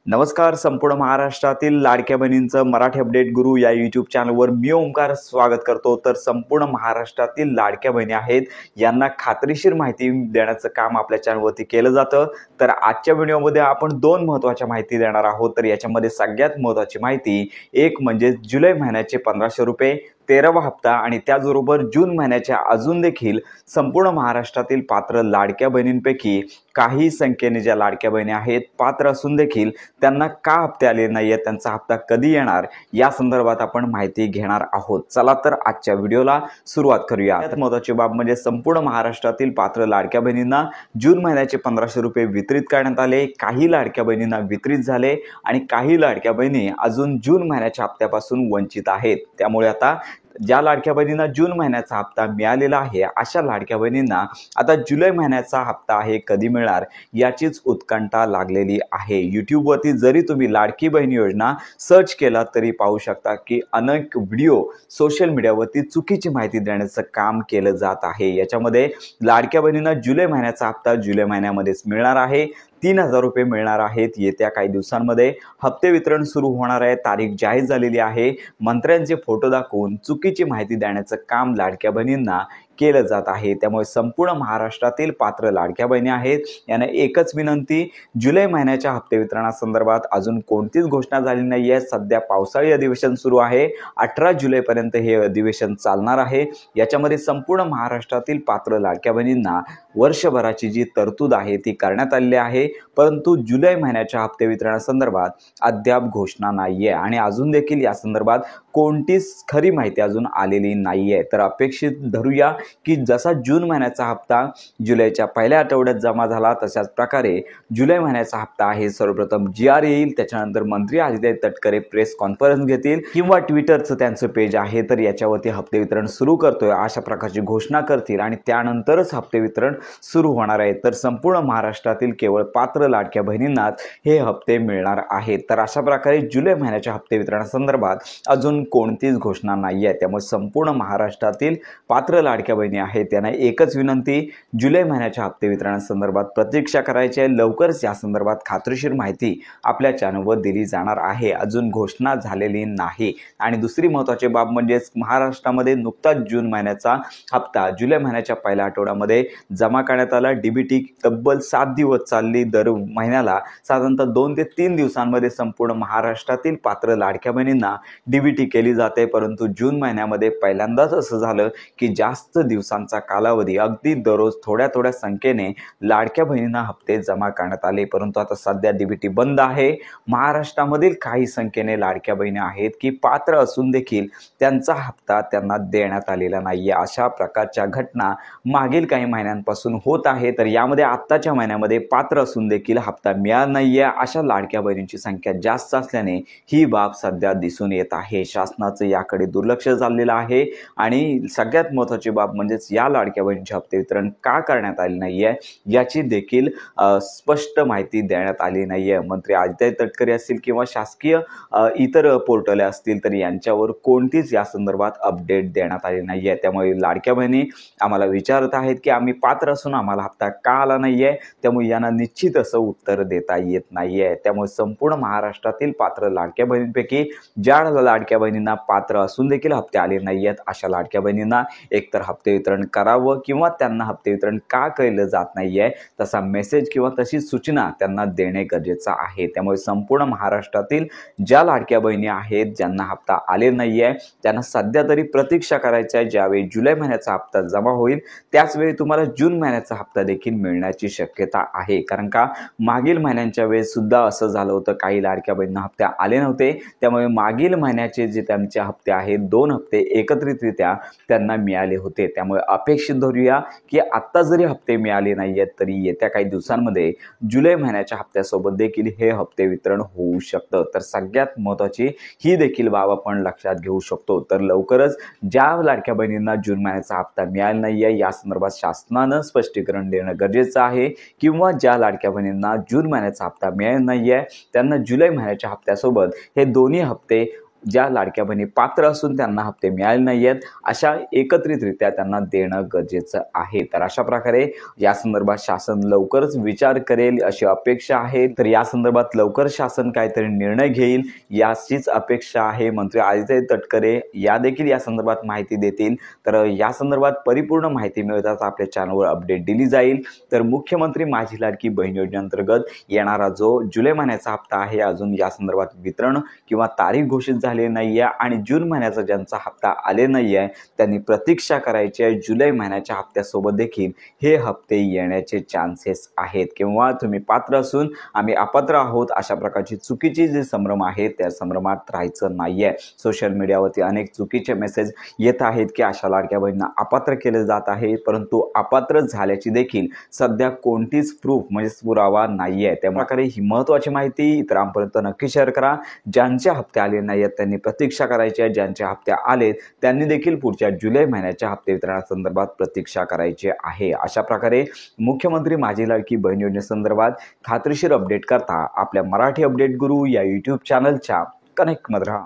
नमस्कार. संपूर्ण महाराष्ट्रातील लाडक्या बहिणींचं मराठी अपडेट गुरु या यूट्यूब चॅनलवर मी ओंकार स्वागत करतो. तर संपूर्ण महाराष्ट्रातील लाडक्या बहिणी आहेत यांना खात्रीशीर माहिती देण्याचं काम आपल्या चॅनलवरती केलं जातं. तर आजच्या व्हिडिओमध्ये आपण दोन महत्त्वाच्या माहिती देणार आहोत. तर याच्यामध्ये सगळ्यात महत्त्वाची माहिती एक म्हणजे जुलै महिन्याचे 1500 रुपये 13वा हप्ता आणि त्याचबरोबर जून महिन्याच्या अजून देखील संपूर्ण महाराष्ट्रातील पात्र लाडक्या बहिणींपैकी काही संख्येने ज्या लाडक्या बहिणी आहेत पात्र असून देखील त्यांना का हप्ते आले नाही आहेत, त्यांचा हप्ता कधी येणार या संदर्भात आपण माहिती घेणार आहोत. चला तर आजच्या व्हिडिओला सुरुवात करूया. यात महत्त्वाची बाब म्हणजे संपूर्ण महाराष्ट्रातील पात्र लाडक्या बहिणींना जून महिन्याचे 1500 रुपये वितरित करण्यात आले. काही लाडक्या बहिणींना वितरित झाले आणि काही लाडक्या बहिणी अजून जून महिन्याच्या हप्त्यापासून वंचित आहेत. त्यामुळे आता ज्या लाडक्या बहिणींना जून महिन्याचा हप्ता मिळालेला आहे अशा लाडक्या बहिणींना आता जुलै महिन्याचा हप्ता आहे कधी मिळणार याचीच उत्कंठा लागलेली आहे. यूट्यूबवरती जरी तुम्ही लाडकी बहीण योजना सर्च केला तरी पाहू शकता की अनेक व्हिडिओ सोशल मीडियावरती चुकीची माहिती देण्याचं काम केलं जात आहे. याच्यामध्ये लाडक्या बहिणींना जुलै महिन्याचा हप्ता जुलै महिन्यामध्येच मिळणार आहे. 3000 रुपये मिळणार आहेत. येत्या काही दिवसांमध्ये हप्ते वितरण सुरू होणार आहे. तारीख जाहीर झालेली आहे. मंत्र्यांचे फोटो दाखवून चुकीची माहिती देण्याचं काम लाडक्या बहिणींना केलं जात आहे. त्यामुळे संपूर्ण महाराष्ट्रातील पात्र लाडक्या बहिणी आहेत यांना एकच विनंती, जुलै महिन्याच्या हप्ते वितरणासंदर्भात अजून कोणतीच घोषणा झाली नाही आहे. सध्या पावसाळी अधिवेशन सुरू आहे. 18 जुलैपर्यंत हे अधिवेशन चालणार आहे. याच्यामध्ये संपूर्ण महाराष्ट्रातील पात्र लाडक्या बहिणींना वर्षभराची जी तरतूद आहे ती करण्यात आलेली आहे. परंतु जुलै महिन्याच्या हप्ते वितरणासंदर्भात अद्याप घोषणा नाही आहे आणि अजून देखील या संदर्भात कोणतीच खरी माहिती अजून आलेली नाही आहे. तर अपेक्षित धरूया की जसा जून महिन्याचा हप्ता जुलैच्या पहिल्या आठवड्यात जमा झाला तशाच प्रकारे जुलै महिन्याचा हप्ता आहे सर्वप्रथम GR येईल. त्याच्यानंतर मंत्री अजित तटकरे प्रेस कॉन्फरन्स घेतील किंवा ट्विटरचं त्यांचं पेज आहे तर याच्यावरती हप्ते वितरण सुरू करतोय अशा प्रकारची घोषणा करतील आणि त्यानंतरच हप्ते वितरण सुरू होणार आहे. तर संपूर्ण महाराष्ट्रातील केवळ पात्र लाडक्या बहिणींनाच हे हप्ते मिळणार आहेत. तर अशा प्रकारे जुलै महिन्याच्या हप्ते वितरणासंदर्भात अजून कोणतीच घोषणा नाही आहे. त्यामुळे संपूर्ण महाराष्ट्रातील पात्र लाडक्या बहिणी आहेत त्यांना एकच विनंती, जुलै महिन्याच्या हप्ते वितरणासंदर्भात प्रतीक्षा करायची आहे. लवकरच या संदर्भात खात्रीशीर माहिती आपल्या चॅनलवर दिली जाणार आहे. अजून घोषणा झालेली नाही. आणि दुसरी महत्त्वाची बाब म्हणजे महाराष्ट्रामध्ये नुकताच जून महिन्याचा हप्ता जुलै महिन्याच्या पहिल्या आठवड्यामध्ये जमा करण्यात आला. DBT तब्बल 7 दिवस चालली. दर महिन्याला साधारणतः 2 ते 3 दिवसांमध्ये संपूर्ण महाराष्ट्रातील पात्र लाडक्या बहिणींना DBT केली जाते. परंतु जून महिन्यामध्ये पहिल्यांदाच असं झालं की जास्त दिवसांचा कालावधी अगदी दररोज थोड्या संख्येने लाडक्या बहिणींना हप्ते जमा करण्यात आले. परंतु आता सध्या DBT बंद आहे. महाराष्ट्रामधील काही संख्येने लाडक्या बहिणी आहेत की पात्र असून देखील त्यांचा हप्ता त्यांना देण्यात आलेला नाहीये. अशा प्रकारच्या घटना मागील काही महिन्यांपासून होत आहे. तर यामध्ये आत्ताच्या महिन्यामध्ये पात्र असून देखील हप्ता मिळाला नाहीये अशा लाडक्या बहिणींची संख्या जास्त असल्याने ही बाब सध्या दिसून येत आहे. शासनाचं याकडे दुर्लक्ष झालेलं आहे आणि सगळ्यात महत्त्वाची बाब म्हणजेच या लाडक्या बहिणीचे हप्ते वितरण का करण्यात आले नाहीये याची देखील स्पष्ट माहिती देण्यात आली नाहीये. मंत्री अजित तटकरे असतील किंवा शासकीय इतर पोर्टल असतील तर यांच्यावर कोणतीच या संदर्भात अपडेट देण्यात आली नाहीये. त्यामुळे लाडक्या बहिणी आम्हाला विचारत आहेत की आम्ही पात्र असून आम्हाला हप्ता का आला नाहीये. त्यामुळे यांना निश्चित असं उत्तर देता येत नाहीये. त्यामुळे संपूर्ण महाराष्ट्रातील पात्र लाडक्या बहिणींपैकी ज्या लाडक्या बहिणींना पात्र असून देखील हप्ते आले नाहीयेत अशा लाडक्या बहिणींना एकतर हप्ते वितरण करावं किंवा त्यांना हप्ते वितरण का केलं जात नाहीये तसा मेसेज किंवा तशी सूचना त्यांना देणे गरजेचं आहे. त्यामुळे संपूर्ण महाराष्ट्रातील ज्या लाडक्या बहिणी आहेत ज्यांना हप्ता आले नाहीये त्यांना सध्या तरी प्रतीक्षा करायची आहे. ज्यावेळी जुलै महिन्याचा हप्ता जमा होईल त्याचवेळी तुम्हाला जून महिन्याचा हप्ता देखील मिळण्याची शक्यता आहे. कारण का मागील महिन्यांच्या वेळेस सुद्धा असं झालं होतं. काही लाडक्या बहिणींना हप्ते आले नव्हते. त्यामुळे मागील महिन्याचे जे त्यांचे हप्ते आहेत 2 हप्ते एकत्रितरित्या त्यांना मिळाले होते. त्यामुळे अपेक्षित धरूया की आत्ता जरी हप्ते मिळाले नाही आहेत तरी येत्या काही दिवसांमध्ये जुलै महिन्याच्या हप्त्यासोबत देखील हे हप्ते वितरण होऊ शकतं. तर सगळ्यात महत्त्वाची ही देखील बाब आपण लक्षात घेऊ शकतो. तर लवकरच ज्या लाडक्या बहिणींना जून महिन्याचा हप्ता मिळाला नाही आहे या संदर्भात शासनानं स्पष्टीकरण देणं गरजेचं आहे किंवा ज्या लाडक्या बहिणींना जून महिन्याचा हप्ता मिळाला नाही आहे त्यांना जुलै महिन्याच्या हप्त्यासोबत हे दोन्ही हप्ते ज्या लाडक्या बहिणी पात्र असून त्यांना हप्ते मिळाले नाही आहेत अशा एकत्रितरित्या त्यांना देणं गरजेचं आहे। तर अशा प्रकारे या संदर्भात शासन लवकरच विचार करेल अशी अपेक्षा आहे। तर या संदर्भात लवकर शासन काहीतरी निर्णय घेईल याचीच अपेक्षा आहे। मंत्री आदित्य तटकरे या देखील या संदर्भात माहिती देतील। तर या संदर्भात परिपूर्ण माहिती मिळताच आपल्या चॅनलवर अपडेट दिली जाईल। तर मुख्यमंत्री माझी लाडकी बहीण योजनेअंतर्गत येणारा जो जुलै महिन्याचा हप्ता आहे अजून या संदर्भात वितरण किंवा तारीख घोषित झाली नाही आहे आणि जून महिन्याचा ज्यांचा हप्ता आले नाही आहे त्यांनी प्रतीक्षा करायची आहे। जुलै महिन्याच्या हप्त्यासोबत देखील हे हप्ते येण्याचे चान्सेस आहेत किंवा तुम्ही पात्र असून आम्ही अपात्र आहोत अशा प्रकारची चुकीची जी संभ्रम आहे त्या संभ्रमात राहायचं नाहीये। सोशल मीडियावरती अनेक चुकीचे मेसेज येत आहेत की अशा लाडक्या बहिणींना अपात्र केले जात आहे, परंतु अपात्र झाल्याची देखील सध्या कोणतीच प्रूफ म्हणजे पुरावा नाहीये। त्याप्रकारे ही महत्त्वाची माहिती इतरांपर्यंत नक्की शेअर करा। ज्यांचे हप्ते आले नाही आहेत त्यांनी प्रतीक्षा करायची आहे, ज्यांचे हप्ते आलेत त्यांनी देखील पुढच्या जुलै महिन्याच्या हप्ते वितरणासंदर्भात प्रतीक्षा करायची आहे। अशा प्रकारे मुख्यमंत्री माझी लाडकी बहीण योजनेसंदर्भात खात्रीशीर अपडेट करता आपल्या मराठी अपडेट गुरु या यूट्यूब चॅनलच्या कनेक्टमध्ये राहा।